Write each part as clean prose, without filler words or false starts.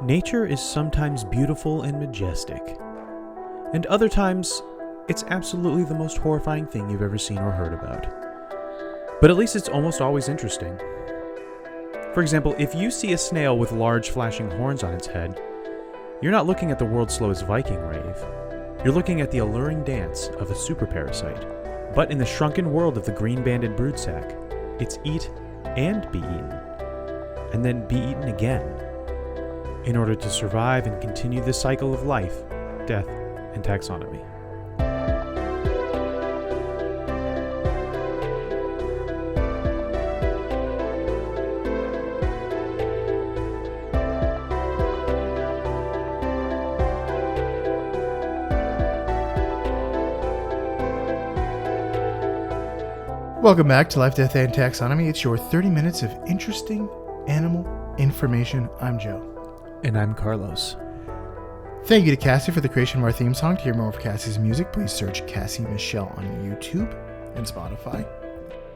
Nature is sometimes beautiful and majestic, and other times it's absolutely the most horrifying thing you've ever seen or heard about. But at least it's almost always interesting. For example, if you see a snail with large flashing horns on its head, you're not looking at the world's slowest Viking rave. You're looking at the alluring dance of a super parasite. But in the shrunken world of the green-banded broodsac, it's eat and be eaten, and then be eaten again, in order to survive and continue the cycle of life, death, and taxonomy. Welcome back to Life, Death, and Taxonomy. It's your 30 minutes of interesting animal information. I'm Joe. And I'm Carlos. Thank you to Cassie for the creation of our theme song. To hear more of Cassie's music, please search Cassie Michelle on YouTube and Spotify.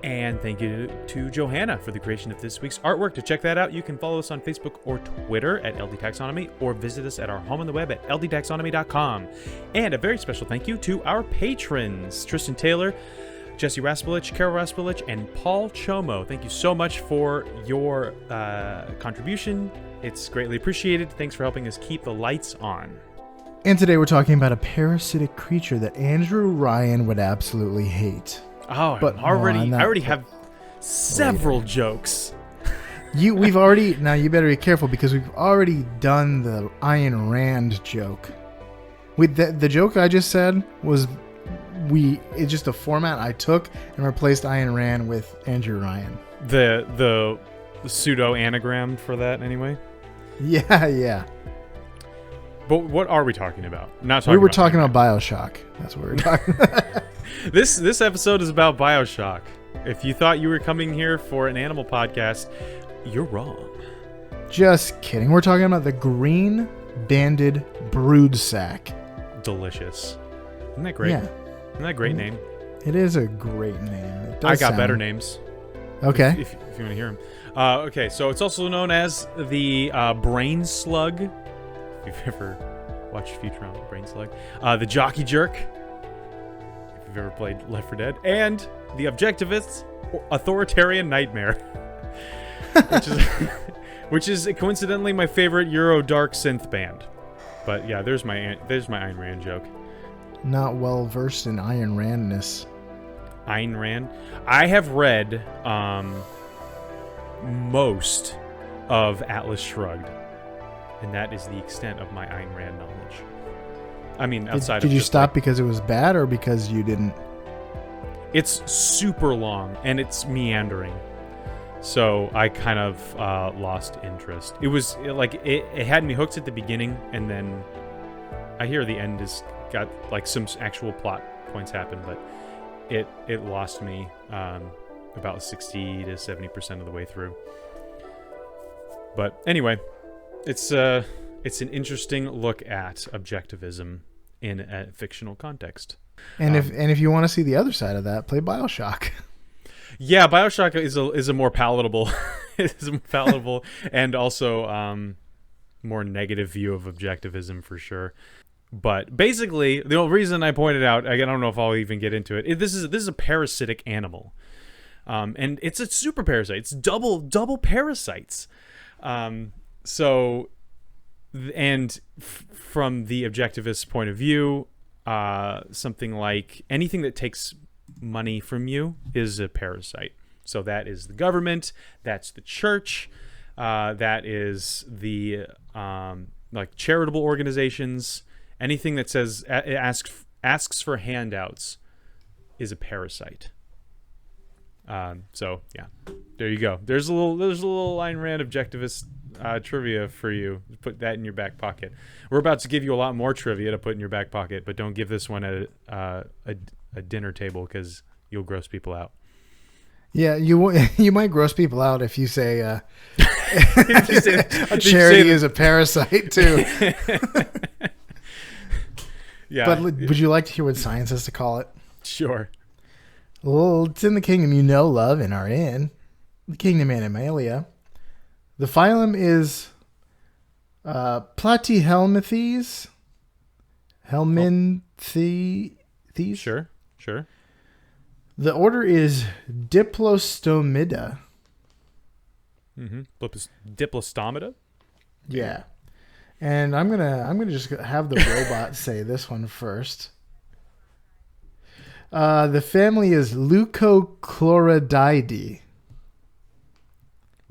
And thank you to Johanna for the creation of this week's artwork. To check that out, you can follow us on Facebook or Twitter at LD Taxonomy, or visit us at our home on the web at ldtaxonomy.com. And a very special thank you to our patrons, Tristan Taylor, Jesse Raspulich, Carol Raspulich, and Paul Chomo. Thank you so much for your contribution. It's greatly appreciated. Thanks for helping us keep the lights on. And today we're talking about a parasitic creature that Andrew Ryan would absolutely hate. Oh, but I already have several jokes. We've already, now you better be careful because we've already done the Ayn Rand joke. The joke I just said was it's just a format I took and replaced Ayn Rand with Andrew Ryan. The pseudo anagram for that anyway. Yeah. But what are we talking about? We were talking about BioShock. That's what we were talking about. This episode is about BioShock. If you thought you were coming here for an animal podcast, you're wrong. Just kidding. We're talking about the green-banded broodsac. Delicious. Isn't that great? Yeah. Isn't that a great name? It is a great name. I got better names. Okay. If you want to hear them. Okay, so it's also known as the brain slug. If you've ever watched Futurama, brain slug. The jockey jerk. If you've ever played Left 4 Dead. And the objectivist authoritarian nightmare. which is coincidentally my favorite Euro dark synth band. But yeah, there's my Ayn Rand joke. Not well versed in Ayn Randness. Ayn Rand? I have read most of Atlas Shrugged, and that is the extent of my Ayn Rand knowledge. I mean, outside Did you stop because it was bad or because you didn't? It's super long, and it's meandering. So I kind of lost interest. It was it had me hooked at the beginning, and then I hear the end is got like some actual plot points happen, but it lost me about 60 to 70% of the way through. But anyway, it's an interesting look at objectivism in a fictional context. And if you want to see the other side of that, play BioShock. Yeah, BioShock is a more palatable and also more negative view of objectivism for sure. But basically, the only reason I pointed out, I don't know if I'll even get into it. This is a parasitic animal, and it's a super parasite. It's double parasites. From the objectivist point of view, something like anything that takes money from you is a parasite. So that is the government, that's the church, that is the like charitable organizations. Anything that says asks for handouts is a parasite. So yeah, there you go. There's a little Ayn Rand objectivist trivia for you. Put that in your back pocket. We're about to give you a lot more trivia to put in your back pocket, but don't give this one at a dinner table because you'll gross people out. Yeah, you might gross people out if you say a charity is a parasite too. Yeah. But would you like to hear what science has to call it? Sure. Well, it's in the kingdom you know, love, and are in. The kingdom Animalia. The phylum is Platyhelminthes. Helminthes. Sure. The order is Diplostomida. Mm-hmm. Diplostomata? Yeah. And I'm gonna just have the robot say this one first. The family is Leucochlorididae.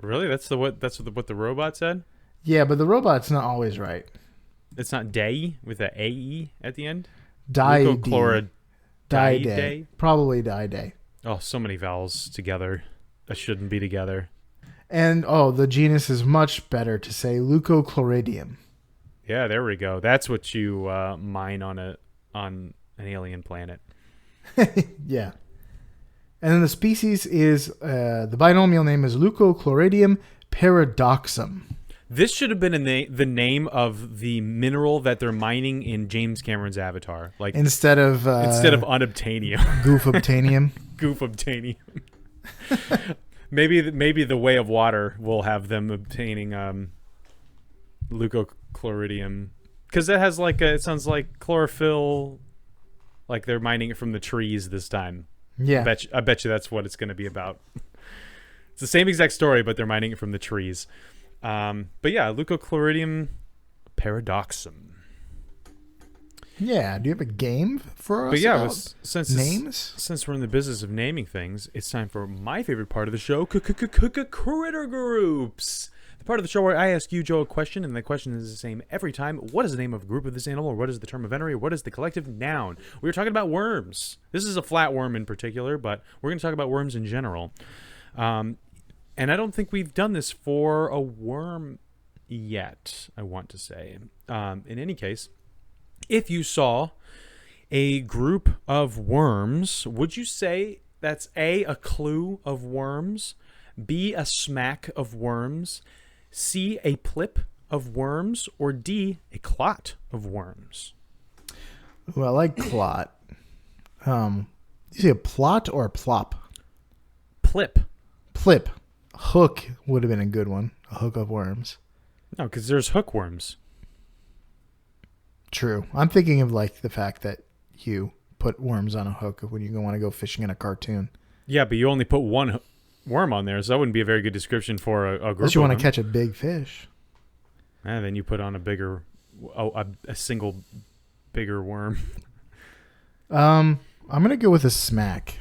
Really? That's what the robot said? Yeah, but the robot's not always right. It's not day with a AE at the end? Didae. Didae? Probably didae. Oh, so many vowels together that shouldn't be together. And the genus is much better to say Leucochloridium. Yeah, there we go. That's what you mine on an alien planet. Yeah. And then the species is, the binomial name is Leucochloridium paradoxum. This should have been the name of the mineral that they're mining in James Cameron's Avatar. Like instead of unobtainium. Goofobtainium. Goofobtainium. Maybe the way of water will have them obtaining leucochloridium, because it has it sounds like chlorophyll, like they're mining it from the trees this time. Yeah, I bet you that's what it's going to be about. It's the same exact story, but they're mining it from the trees. But yeah, Leucochloridium paradoxum. Yeah, do you have a game for us? But yeah, about names? Since we're in the business of naming things, it's time for my favorite part of the show, critter groups. The part of the show where I ask you, Joe, a question, and the question is the same every time. What is the name of a group of this animal, or what is the term of entry, or what is the collective noun? We were talking about worms. This is a flatworm in particular, but we're going to talk about worms in general. And I don't think we've done this for a worm yet, I want to say. In any case, if you saw a group of worms, would you say that's A, a clue of worms, B, a smack of worms, C, a plip of worms, or D, a clot of worms? Well, I like clot. You say a plot or a plop? Plip. Plip. Hook would have been a good one. A hook of worms. No, because there's hookworms. True. I'm thinking of the fact that you put worms on a hook when you want to go fishing in a cartoon. Yeah, but you only put one worm on there, so that wouldn't be a very good description for a group. Unless you want to catch a big fish. And then you put on a single bigger worm. I'm gonna go with a smack.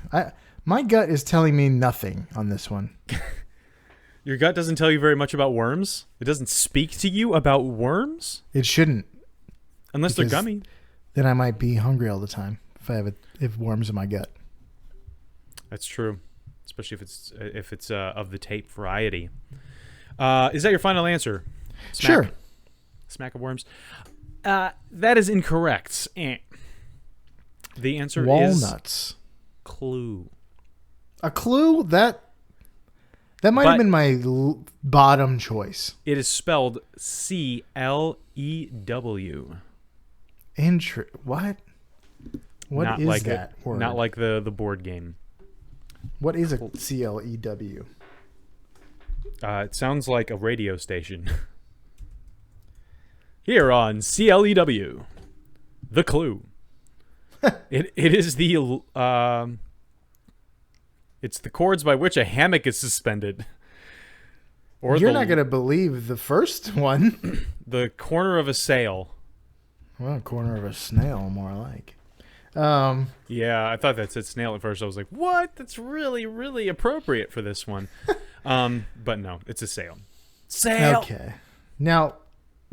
My gut is telling me nothing on this one. Your gut doesn't tell you very much about worms? It doesn't speak to you about worms? It shouldn't. Unless they're gummy. Then I might be hungry all the time if worms in my gut. That's true, especially if it's of the tape variety. Is that your final answer? Smack? Sure. Smack of worms. That is incorrect. The answer is walnuts. Clue. A clue? That might have been my bottom choice. It is spelled CLEW. What? What is that word? Not like the board game. What is a CLEW? It sounds like a radio station. Here on CLEW, The Clue. It is it's the cords by which a hammock is suspended. Or you're not going to believe the first one. The corner of a sail. Well, corner of a snail, more like. Yeah, I thought that said snail at first. I was like, what? That's really, really appropriate for this one. But no, it's a sail. Sail. Okay. Now,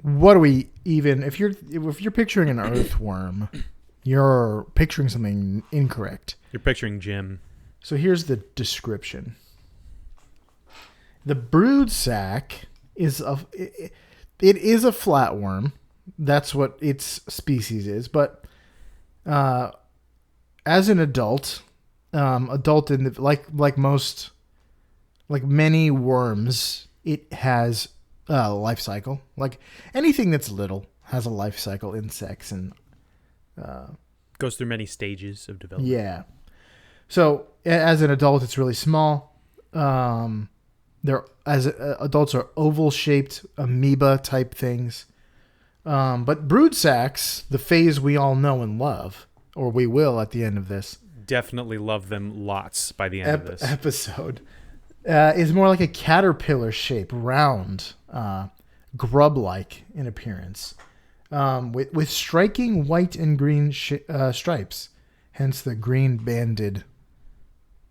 what do we even? If you're picturing an earthworm, you're picturing something incorrect. You're picturing Jim. So here's the description. The broodsac is it is a flatworm. That's what its species is. But as an adult in the, like many worms, it has a life cycle. Like anything that's little has a life cycle. Insects and goes through many stages of development. Yeah. So as an adult, it's really small. Adults are oval shaped amoeba type things. But broodsacs, the phase we all know and love, or we will at the end of this. Definitely love them lots by the end of this episode. Is more like a caterpillar shape, round, grub-like in appearance, with striking white and green stripes, hence the green banded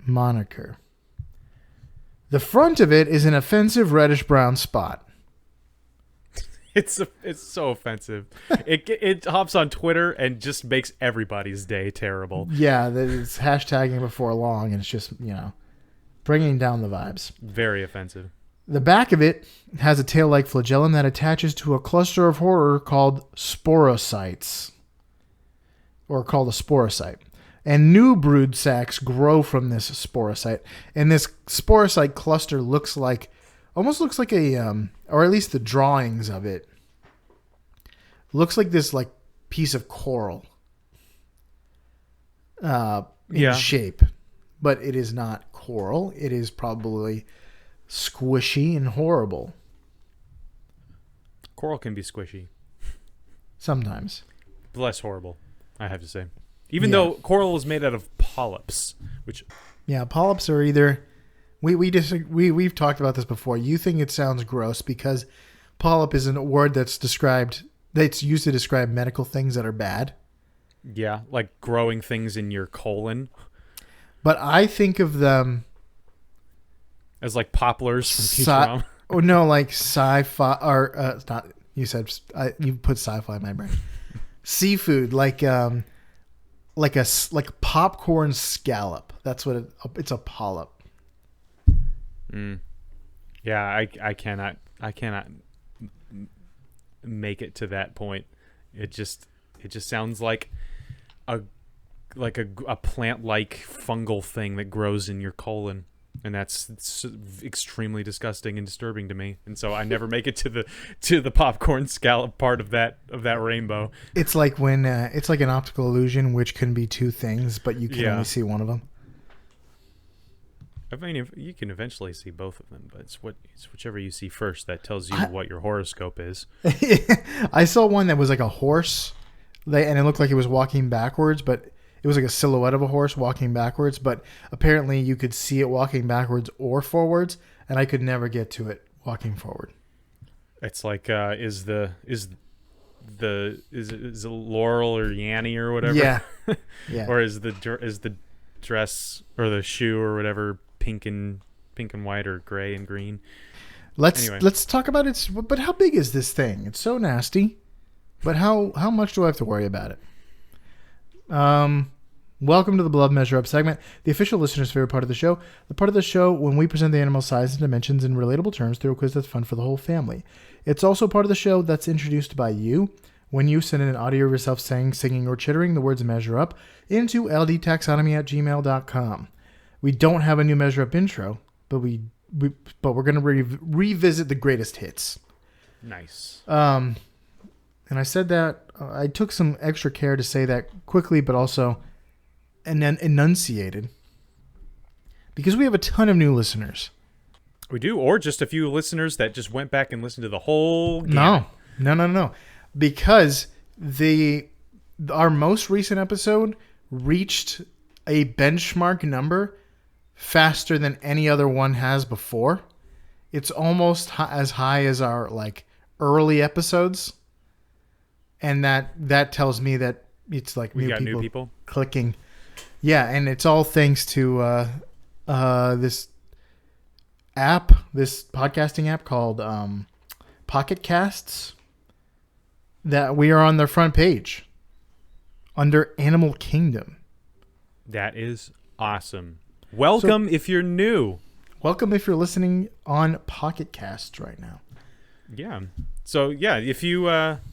moniker. The front of it is an offensive reddish-brown spot. It's so offensive. It hops on Twitter and just makes everybody's day terrible. Yeah, it's hashtagging before long, and it's just, bringing down the vibes. Very offensive. The back of it has a tail-like flagellum that attaches to a cluster of horror called sporocytes, or called a sporocyte. And new brood sacs grow from this sporocyte. And this sporocyte cluster almost looks like a, or at least the drawings of it, looks like this like piece of coral in shape. But it is not coral. It is probably squishy and horrible. Coral can be squishy. Sometimes. Less horrible, I have to say. Even though coral is made out of polyps, which... Yeah, polyps are either... We've talked about this before. You think it sounds gross because polyp is a word that's used to describe medical things that are bad. Yeah, like growing things in your colon. But I think of them... as like poplars from Futurama. Oh, no, like sci-fi... Or, it's not... You said... you put sci-fi in my brain. Seafood, like popcorn scallop. That's what it's a polyp. Yeah, I cannot make it to that point. It just sounds like a plant-like fungal thing that grows in your colon, and that's extremely disgusting and disturbing to me. And so I never make it to the popcorn scallop part of that rainbow. It's like when it's like an optical illusion, which can be two things, but you can only see one of them. I mean, you can eventually see both of them, but it's whichever you see first that tells you what your horoscope is. I saw one that was like a horse, and it looked like it was walking backwards, but it was like a silhouette of a horse walking backwards. But apparently, you could see it walking backwards or forwards, and I could never get to it walking forward. It's like is it Laurel or Yanny or whatever? Yeah. Or is the dress or the shoe or whatever pink and white or gray and green? Let's talk about it. But how big is this thing? It's so nasty. But how much do I have to worry about it? Welcome to the Blood Measure Up segment, the official listener's favorite part of the show. The part of the show when we present the animal size and dimensions in relatable terms through a quiz that's fun for the whole family. It's also part of the show that's introduced by you when you send in an audio of yourself saying, singing, or chittering the words measure up into ldtaxonomy@gmail.com. We don't have a new measure up intro, but we're going to revisit the greatest hits. Nice. And I said that I took some extra care to say that quickly, but also and then enunciated, because we have a ton of new listeners. We do, or just a few listeners that just went back and listened to the whole gamut. No. Because our most recent episode reached a benchmark number faster than any other one has before. It's almost as high as our early episodes, and that tells me that it's like new people clicking. Yeah, and it's all thanks to this podcasting app called Pocket Casts, that we are on their front page under Animal Kingdom. That is awesome. Welcome if you're new. Welcome if you're listening on Pocket Casts right now. Yeah. So yeah, if you want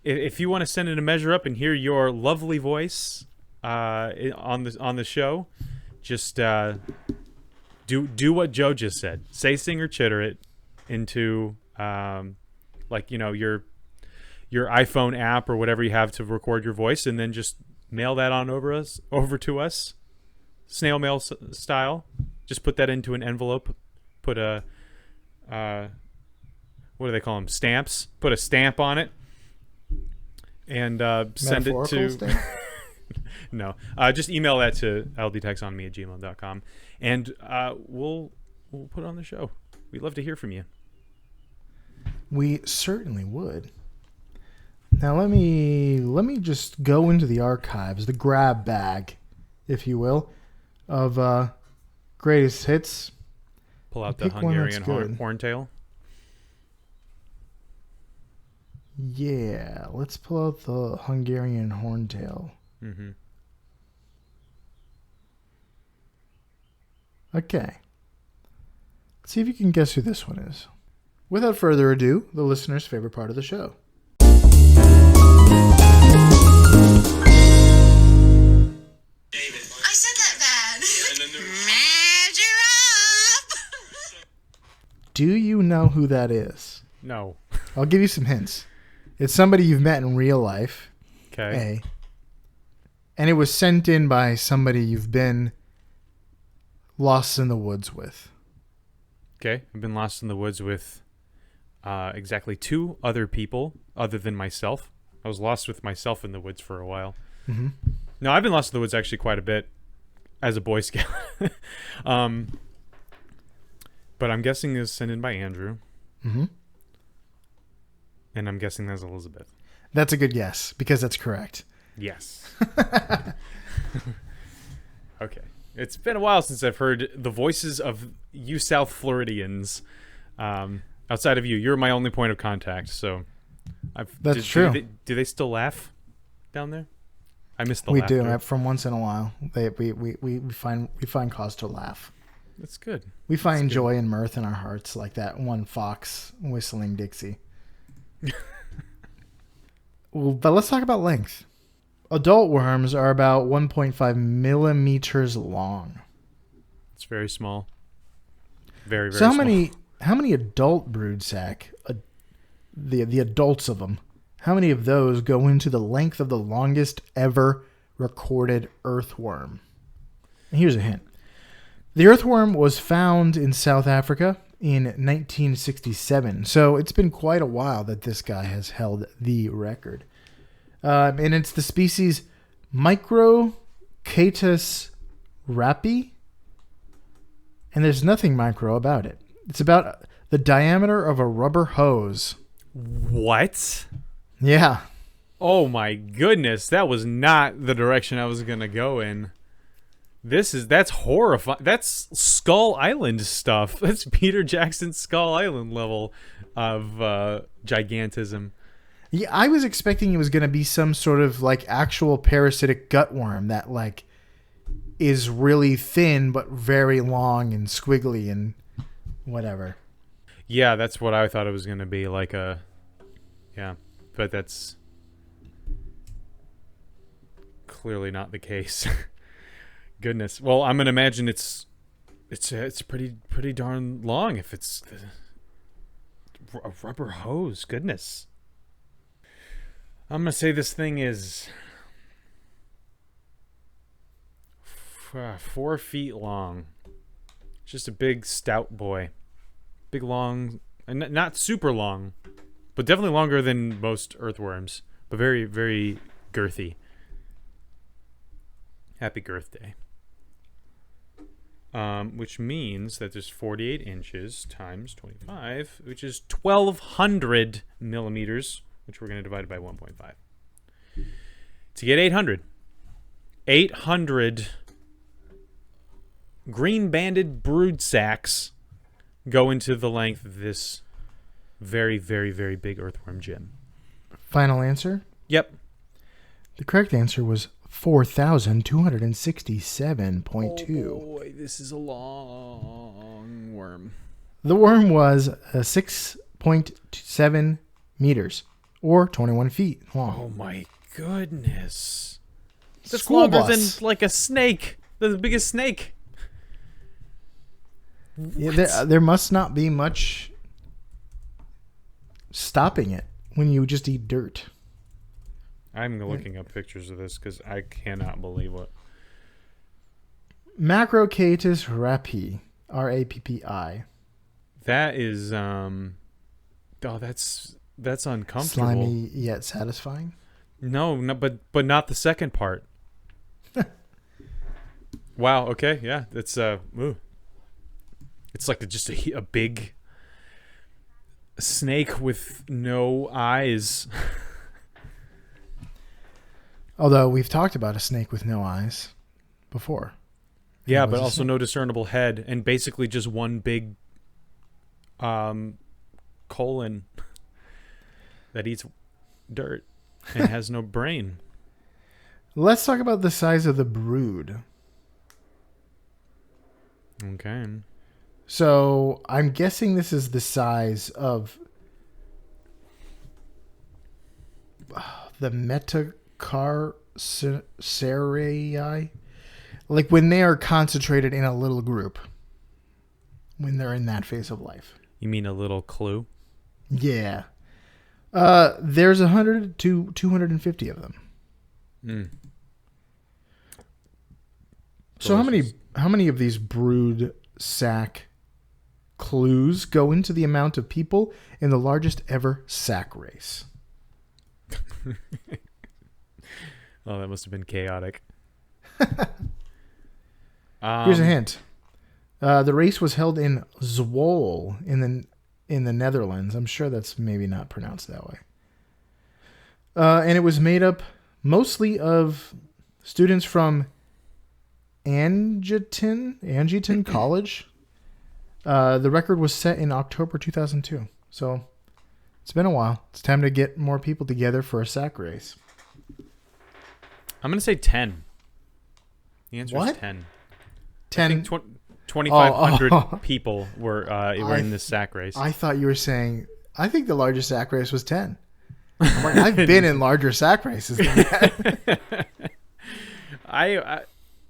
to send in a measure up and hear your lovely voice on the show, just do what Joe just said. Say, sing, or chitter it into your iPhone app or whatever you have to record your voice, and then just mail that on over to us, snail mail style. Just put that into an envelope. Put a what do they call them? Stamps. Put a stamp on it. And send it to... Stamp? No. Just email that to ldtaxonme@gmail.com. And we'll put it on the show. We'd love to hear from you. We certainly would. Now let me just go into the archives, the grab bag, if you will, of greatest hits. Pull out the Hungarian horntail. Yeah, let's pull out the Hungarian horntail. Mm-hmm. Okay. Let's see if you can guess who this one is. Without further ado, the listener's favorite part of the show. David. I said that bad. Measure up. Do you know who that is? No. I'll give you some hints. It's somebody you've met in real life. Okay. A. And it was sent in by somebody you've been lost in the woods with. Okay. I've been lost in the woods with exactly 2 other people other than myself. I was lost with myself in the woods for a while. Mm-hmm. No, I've been lost in the woods actually quite a bit as a Boy Scout. But I'm guessing it's sent in by Andrew. Mm-hmm. And I'm guessing that's Elizabeth. That's a good guess, because that's correct. Yes. Okay. It's been a while since I've heard the voices of you South Floridians. Outside of you, you're my only point of contact. So, That's true. Do they still laugh down there? I miss the We laughter. do. From once in a while, we find cause to laugh. That's good. We find joy and mirth in our hearts, like that one fox whistling Dixie. Well, but let's talk about length. Adult worms are about 1.5 millimeters long. It's very small. Very, very So small. how many adult broodsac, the adults of them, how many of those go into the length of the longest ever recorded earthworm? And here's a hint. The earthworm was found in South Africa in 1967. So it's been quite a while that this guy has held the record. And it's the species Microcatus rapi. And there's nothing micro about it. It's about the diameter of a rubber hose. What? Yeah. Oh my goodness, that was not the direction I was gonna go in. That's horrifying. That's Skull Island stuff. That's Peter Jackson's Skull Island level of gigantism. Yeah, I was expecting it was going to be some sort of like actual parasitic gutworm that like is really thin but very long and squiggly and whatever. Yeah, that's what I thought it was gonna be, like a... Yeah, but that's clearly not the case. Goodness. Well, I'm gonna imagine it's pretty darn long if it's a rubber hose. Goodness. I'm gonna say this thing is 4 feet long. Just a big stout boy. Big long, and not super long, but definitely longer than most earthworms, but very, very girthy. Happy Girth Day. Which means that there's 48 inches times 25, which is 1,200 millimeters, which we're going to divide by 1.5. To get 800 green-banded broodsacs go into the length of this very, very, very big earthworm gym. Final answer? Yep. The correct answer was 4,267.2. Oh boy, this is a long worm. The worm was 6.7 meters, or 21 feet long. Oh my goodness. That's School longer bus. than like a snake. The biggest snake. Yeah, there must not be much stopping it when you just eat dirt. I'm looking up pictures of this because I cannot believe what. Macrocatus rapi, R-A-P-P-I. That is Oh, that's uncomfortable. Slimy yet satisfying. No, but not the second part. Wow. Okay. Yeah. It's ooh. It's like just a big snake with no eyes. Although we've talked about a snake with no eyes before. Yeah, It was but a also snake. no discernible head, and basically just one big colon that eats dirt and has no brain. Let's talk about the size of the brood. Okay. So I'm guessing this is the size of the metacarcerii, like when they are concentrated in a little group, when they're in that phase of life. You mean a little clue? Yeah. There's 100 to 250 of them. Mm. So Delicious. how many of these brood sac clues go into the amount of people in the largest ever sac race? Oh, that must have been chaotic. Here's a hint. The race was held in Zwolle in the Netherlands. I'm sure that's maybe not pronounced that way. And it was made up mostly of students from Angeton College. The record was set in October 2002. So it's been a while. It's time to get more people together for a sac race. I'm going to say 10. The answer What? is 10. 10. 2,500 people were in this sack race. I thought you were saying, I think the largest sack race was 10. I'm like, I've been in larger sack races than that. I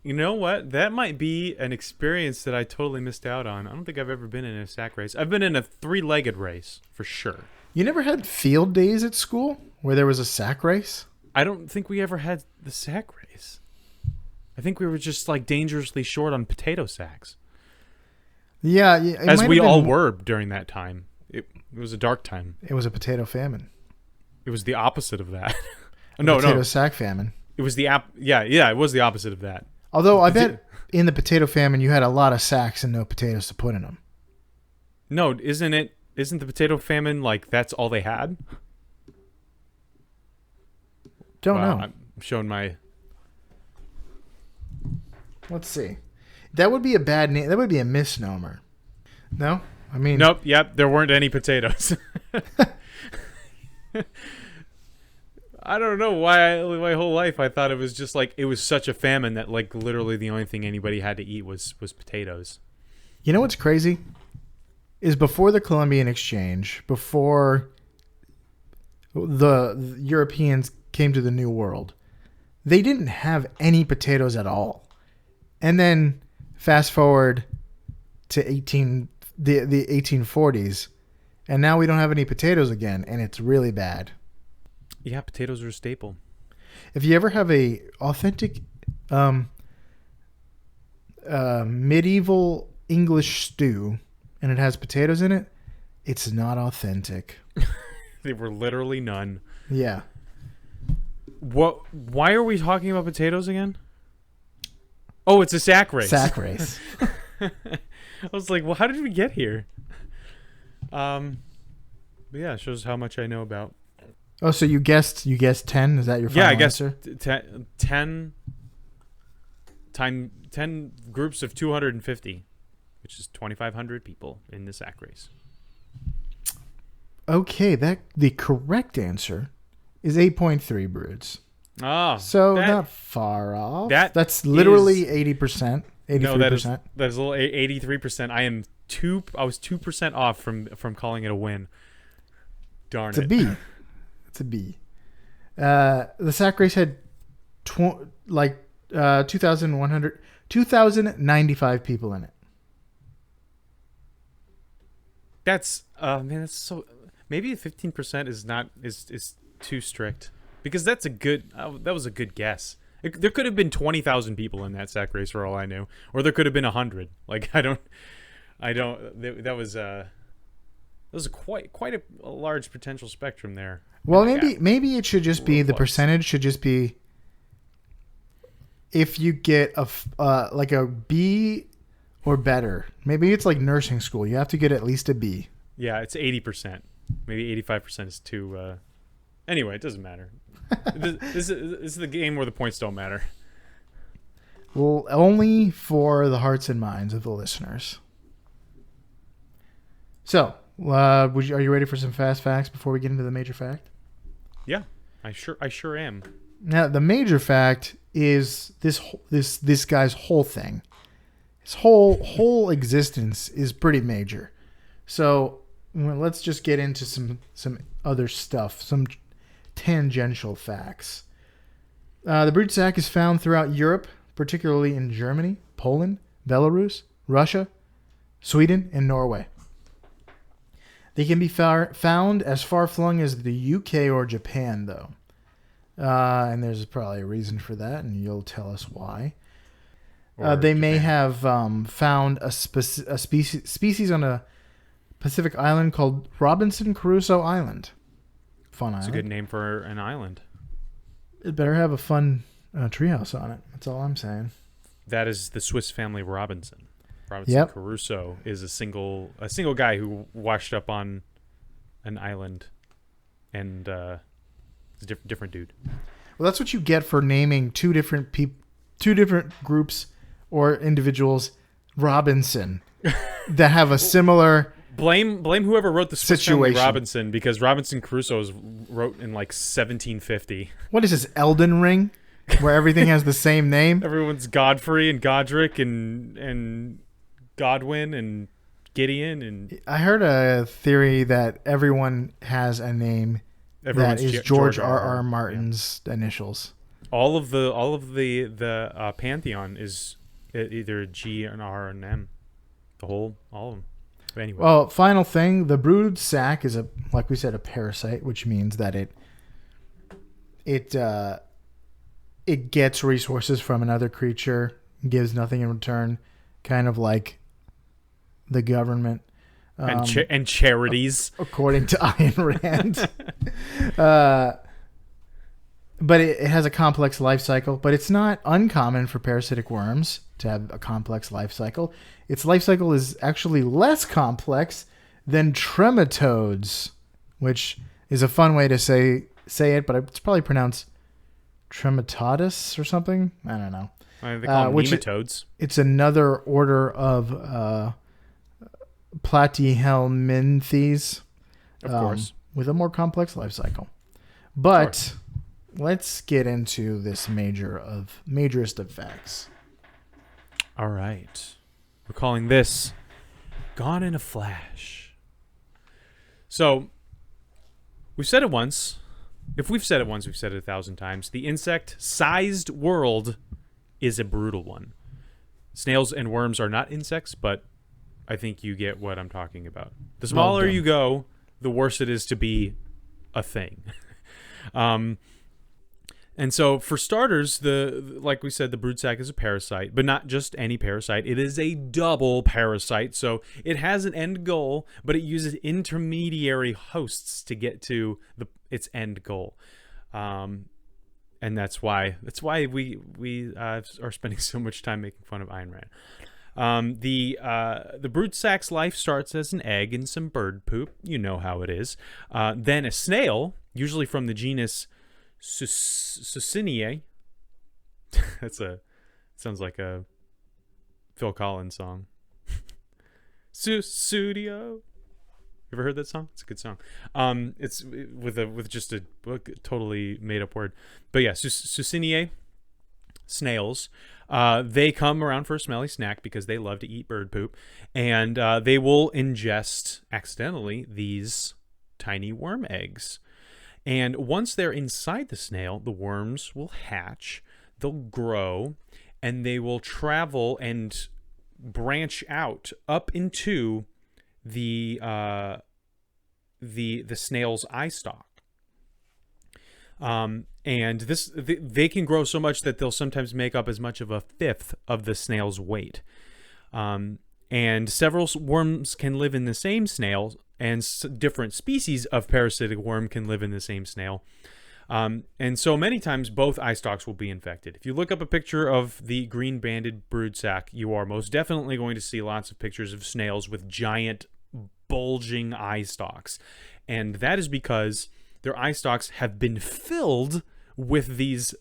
you know what? That might be an experience that I totally missed out on. I don't think I've ever been in a sack race. I've been in a 3-legged race for sure. You never had field days at school where there was a sack race? I don't think we ever had the sack race. I think we were just like dangerously short on potato sacks. Yeah. As we all were during that time. It was a dark time. It was a potato famine. It was the opposite of that. Potato sack famine. It was it was the opposite of that. Although I bet in the potato famine you had a lot of sacks and no potatoes to put in them. No, isn't the potato famine like that's all they had? Don't Wow, know. I'm showing my... Let's see. That would be a bad name. That would be a misnomer. No? I mean... Nope, yep, there weren't any potatoes. I don't know why my whole life I thought it was just like it was such a famine that like literally the only thing anybody had to eat was potatoes. You know what's crazy? Is before the Columbian Exchange, before the Europeans came to the New World, they didn't have any potatoes at all. And then fast forward to the 1840s, and now we don't have any potatoes again, and it's really bad. Yeah, potatoes are a staple. If you ever have a authentic medieval English stew and it has potatoes in it, it's not authentic. There were literally none. Yeah. What? Why are we talking about potatoes again? Oh, it's a sack race. Sack race. I was like, well, how did we get here? But yeah, it shows how much I know about. Oh, so you guessed 10? Is that your final answer? 10 groups of 250, which is 2,500 people in the sack race. Okay, the correct answer is 8.3 broods. Ah, So not far off. That's literally 80%. 83%. No, that is a little 83%. I was 2% off from calling it a win. Darn it. It's a B. The sack race had 2,095 people in it. That's that's so. Maybe 15% is too strict because that's a good. That was a good guess. There could have been 20,000 people in that sack race for all I knew, or there could have been 100. Like I don't. That was There's quite a large potential spectrum there. Well, maybe it should just be the Close. percentage should just be if you get like a B or better. Maybe it's like nursing school. You have to get at least a B. Yeah, it's 80%. Maybe 85% is too. Anyway, it doesn't matter. This is the game where the points don't matter. Well, only for the hearts and minds of the listeners. So, are you ready for some fast facts before we get into the major fact? Yeah, I sure am. Now, the major fact is this guy's whole thing. His whole existence is pretty major. So, let's just get into some other stuff, some tangential facts. The Broodsac is found throughout Europe, particularly in Germany, Poland, Belarus, Russia, Sweden, and Norway. They can be found as far-flung as the UK or Japan, though. And there's probably a reason for that, and you'll tell us why. They may have found a species on a Pacific island called Robinson Crusoe Island. Fun island. It's a good name for an island. It better have a fun treehouse on it. That's all I'm saying. That is the Swiss Family Robinson. Robinson Yep. Crusoe is a single guy who washed up on an island, and it's a different dude. Well, that's what you get for naming two different groups or individuals Robinson that have a similar Blame whoever wrote the Swiss Family situation. Robinson, because Robinson Crusoe was wrote in like 1750. What is this, Elden Ring, where everything has the same name? Everyone's Godfrey and Godric and Godwin and Gideon, and I heard a theory that everyone has a name everyone's that is George R. Martin's initials. all of the pantheon is either G and R and M, all of them. But anyway, Well, final thing, the Broodsac is like we said, a parasite, which means that it gets resources from another creature, gives nothing in return, kind of like the government. and charities. According to Ayn Rand. But it has a complex life cycle, but it's not uncommon for parasitic worms to have a complex life cycle. Its life cycle is actually less complex than trematodes, which is a fun way to say it, but it's probably pronounced trematodes or something. I don't know. They call them nematodes. It's another order of platyhelminthes, Of course. with a more complex life cycle. But let's get into this majorest of facts. All right. We're calling this Gone in a Flash. So, we've said it once. If we've said it once, we've said it 1,000 times. The insect-sized world is a brutal one. Snails and worms are not insects, but I think you get what I'm talking about. The smaller you go, the worse it is to be a thing. And so, for starters, like we said, the Broodsac is a parasite, but not just any parasite. It is a double parasite, so it has an end goal, but it uses intermediary hosts to get to its end goal. And that's why we are spending so much time making fun of Ayn Rand. The Broodsac's life starts as an egg and some bird poop. You know how it is. Then a snail, usually from the genus Suciniae. Sounds like a Phil Collins song. Studio. You ever heard that song? It's a good song. It's with just a totally made up word. But yeah, Suciniae snails. They come around for a smelly snack because they love to eat bird poop, and they will ingest accidentally these tiny worm eggs. And once they're inside the snail, the worms will hatch, they'll grow, and they will travel and branch out up into the snail's eye stalk. And they can grow so much that they'll sometimes make up as much of a fifth of the snail's weight. And several worms can live in the same snail and different species of parasitic worm can live in the same snail. And so many times both eye stalks will be infected. If you look up a picture of the green-banded broodsac, you are most definitely going to see lots of pictures of snails with giant, bulging eye stalks. And that is because their eye stalks have been filled with these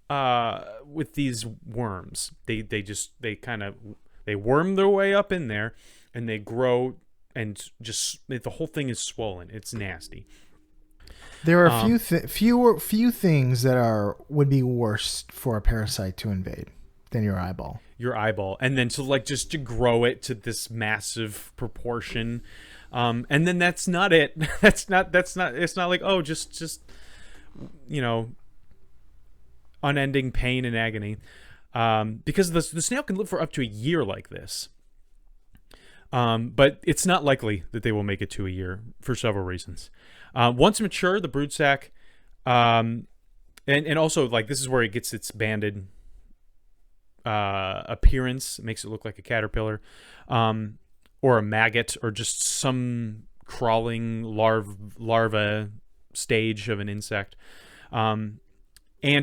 worms. They worm their way up in there, and they grow, and just the whole thing is swollen. It's nasty. There are few things that would be worse for a parasite to invade than your eyeball. Your eyeball, and then to grow it to this massive proportion, and then that's not it. It's not like, oh, just unending pain and agony, because the snail can live for up to a year like this. But it's not likely that they will make it to a year for several reasons. Once mature, the broodsac, and also, like, this is where it gets its banded appearance. It makes it look like a caterpillar, or a maggot, or just some crawling larva stage of an insect. And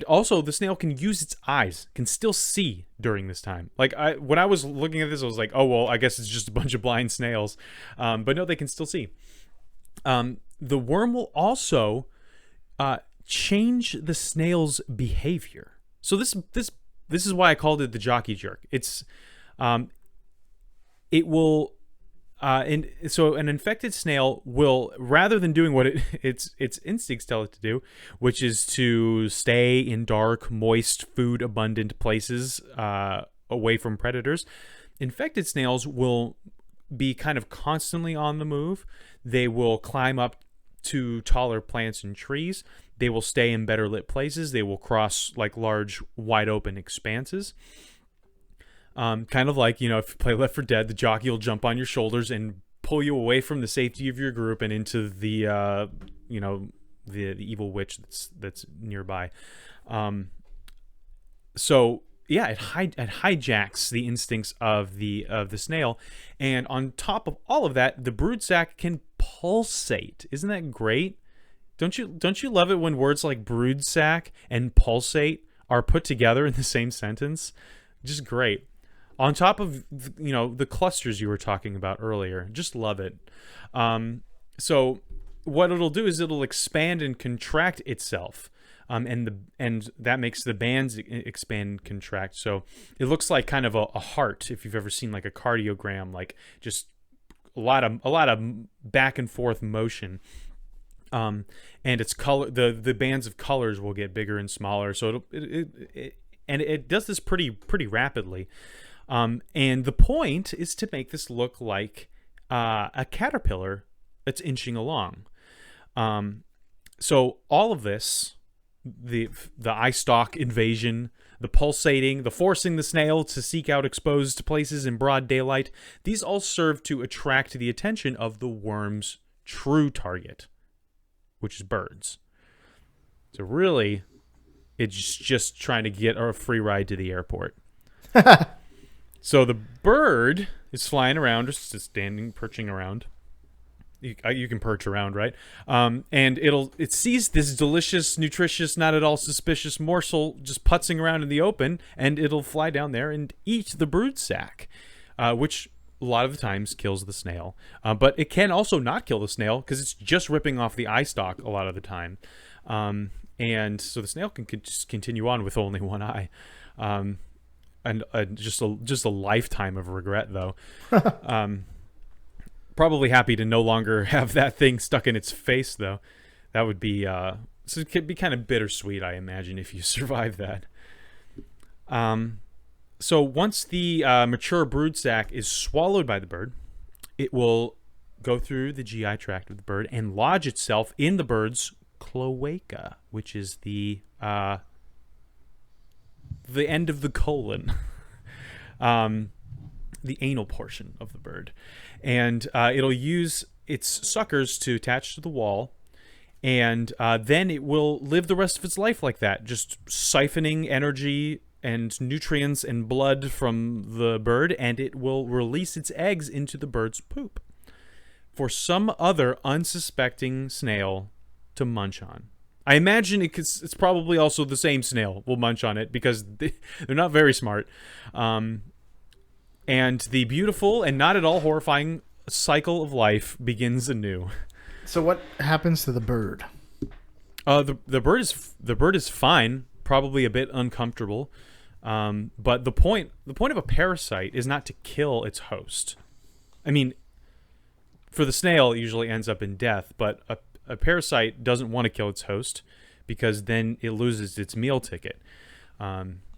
also, the snail can use its eyes, can still see during this time. Like, when I was looking at this, I was like, oh, well, I guess it's just a bunch of blind snails. But no, they can still see. The worm will also change the snail's behavior. So this is why I called it the jockey jerk. So an infected snail will, rather than doing what its instincts tell it to do, which is to stay in dark, moist, food-abundant places away from predators, infected snails will be kind of constantly on the move. They will climb up to taller plants and trees. They will stay in better lit places. They will cross like large, wide open expanses. Kind of like, if you play Left 4 Dead, the jockey will jump on your shoulders and pull you away from the safety of your group and into the the evil witch that's nearby. So yeah, it hijacks the instincts of the snail, and on top of all of that, the broodsac can pulsate. Isn't that great? Don't you love it when words like broodsac and pulsate are put together in the same sentence? Just great. On top of the clusters you were talking about earlier, just love it. So what it'll do is it'll expand and contract itself, and that makes the bands expand and contract. So it looks like kind of a heart, if you've ever seen like a cardiogram, like just a lot of back and forth motion. And its color, the bands of colors will get bigger and smaller. So it does this pretty rapidly. And the point is to make this look like a caterpillar that's inching along. So all of this, the eye stalk invasion, the pulsating, the forcing the snail to seek out exposed places in broad daylight, these all serve to attract the attention of the worm's true target, which is birds. So really, it's just trying to get a free ride to the airport. So the bird is flying around, just standing, perching around. You can perch around, right? And it sees this delicious, nutritious, not at all suspicious morsel just putzing around in the open, and it'll fly down there and eat the broodsac, which a lot of the times kills the snail. But it can also not kill the snail because it's just ripping off the eye stalk a lot of the time. And so the snail can just continue on with only one eye. And just a lifetime of regret, though. Probably happy to no longer have that thing stuck in its face, though. That would be so it could be kind of bittersweet, I imagine, if you survive that. So once the mature broodsac is swallowed by the bird, it will go through the GI tract of the bird and lodge itself in the bird's cloaca, which is the end of the colon, the anal portion of the bird. And it'll use its suckers to attach to the wall, and then it will live the rest of its life like that, just siphoning energy and nutrients and blood from the bird, and it will release its eggs into the bird's poop. for some other unsuspecting snail to munch on. I imagine it's probably also the same snail will munch on it because they're not very smart. And the beautiful and not at all horrifying cycle of life begins anew. So what happens to the bird? The bird is fine, probably a bit uncomfortable. But the point of a parasite is not to kill its host. I mean, for the snail, it usually ends up in death, but a parasite doesn't want to kill its host because then it loses its meal ticket.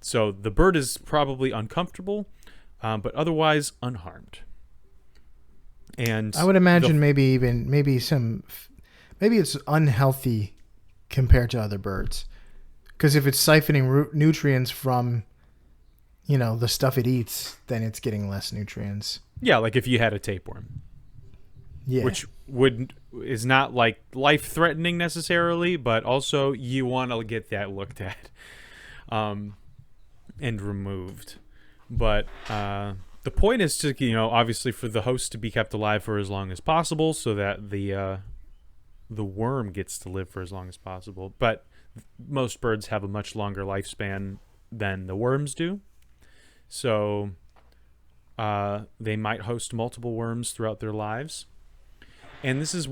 So the bird is probably uncomfortable, but otherwise unharmed. And I would imagine maybe it's unhealthy compared to other birds, because if it's siphoning nutrients from, the stuff it eats, then it's getting less nutrients. Yeah, like if you had a tapeworm. Yeah. Which is not like life-threatening necessarily, but also you want to get that looked at and removed. But the point is to, obviously for the host to be kept alive for as long as possible so that the worm gets to live for as long as possible. But most birds have a much longer lifespan than the worms do. So they might host multiple worms throughout their lives. And this is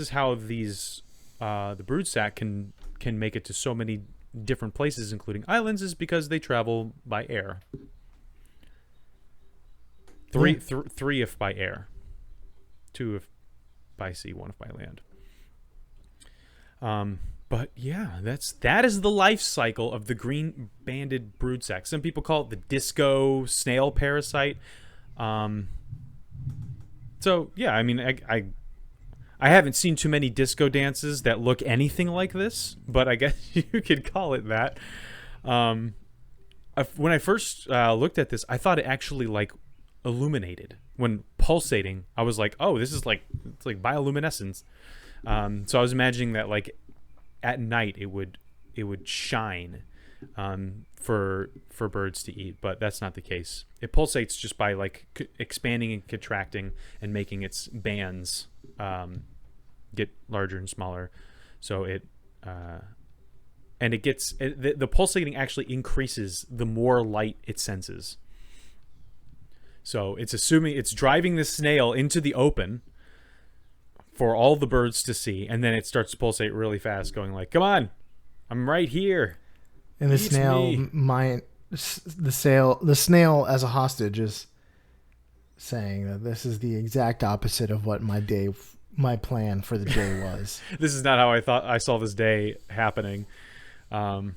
how these the broodsac can make it to so many different places, including islands, is because they travel by air. Three if by air, 2 if by sea, 1 if by land. But yeah, that is the life cycle of the green-banded broodsac. Some people call it the disco snail parasite. So yeah, I mean, I haven't seen too many disco dances that look anything like this, but I guess you could call it that. When I first looked at this, I thought it actually like illuminated when pulsating. I was like, oh, this is it's like bioluminescence. So I was imagining that like at night it would shine for birds to eat, but that's not the case. It pulsates just by like expanding and contracting and making its bands get larger and smaller. So the pulsating actually increases the more light it senses. So it's driving the snail into the open for all the birds to see, and then it starts to pulsate really fast, going like, "Come on, I'm right here." And the snail as a hostage is saying that this is the exact opposite of what my plan for the day was. This is not how I thought I saw this day happening. But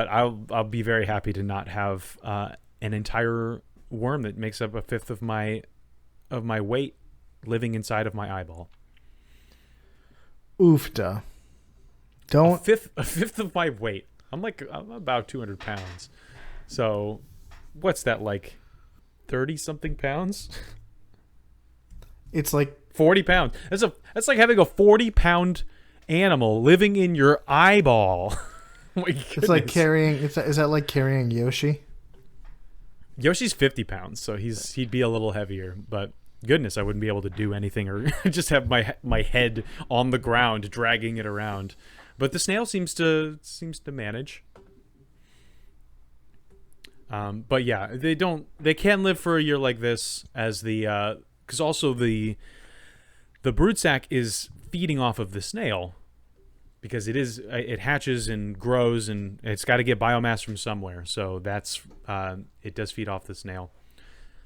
I'll be very happy to not have an entire worm that makes up 1/5 of my weight living inside of my eyeball. Oofta. Don't a fifth of my weight. I'm about 200 pounds. So what's that, like 30 something pounds? It's like 40 pounds. That's like having a 40-pound animal living in your eyeball. Oh my goodness. It's like carrying. Is that like carrying Yoshi? Yoshi's 50 pounds, so he'd be a little heavier. But goodness, I wouldn't be able to do anything or just have my head on the ground dragging it around. But the snail seems to manage. But yeah, they can live for a year like this as because also the broodsac is feeding off of the snail, because it hatches and grows and it's got to get biomass from somewhere. So that's it does feed off the snail.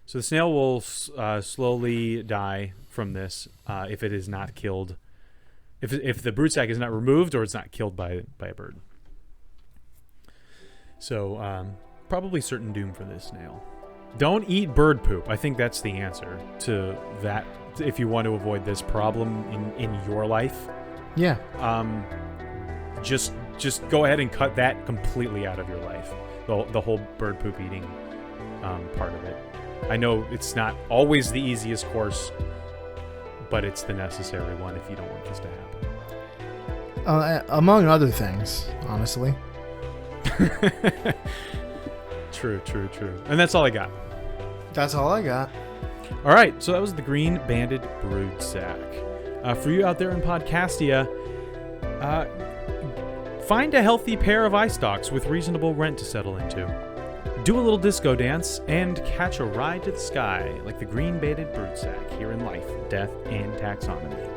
So the snail will slowly die from this if it is not killed. If the broodsac is not removed or it's not killed by a bird. So probably certain doom for this snail. Don't eat bird poop. I think that's the answer to that if you want to avoid this problem in your life. Yeah. Just go ahead and cut that completely out of your life. The whole bird poop eating part of it. I know it's not always the easiest course, but it's the necessary one if you don't want this to happen. Among other things, honestly. True. And that's all I got. That's all I got. All right, so that was the green-banded broodsac. For you out there in Podcastia, find a healthy pair of eye stalks with reasonable rent to settle into. Do a little disco dance and catch a ride to the sky like the green-banded broodsac here in life, death, and taxonomy.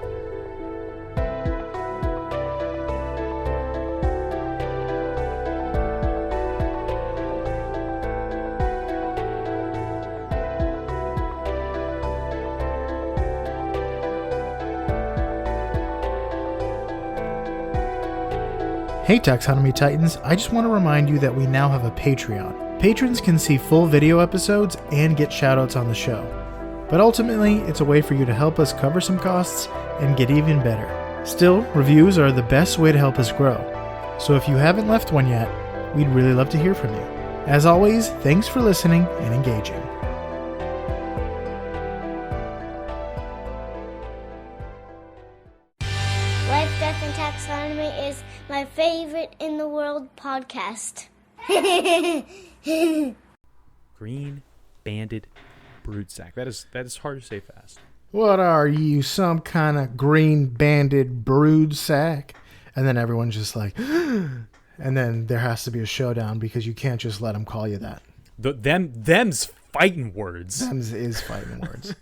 Hey Taxonomy Titans, I just want to remind you that we now have a Patreon. Patrons can see full video episodes and get shoutouts on the show. But ultimately, it's a way for you to help us cover some costs and get even better. Still, reviews are the best way to help us grow. So if you haven't left one yet, we'd really love to hear from you. As always, thanks for listening and engaging. Life, Death, and Taxonomy is my favorite in the world podcast. Green-banded broodsac. That is hard to say fast. What are you, some kind of green-banded brood sack? And then everyone's just like, and then there has to be a showdown because you can't just let them call you that. Them's fighting words. Them's is fighting words.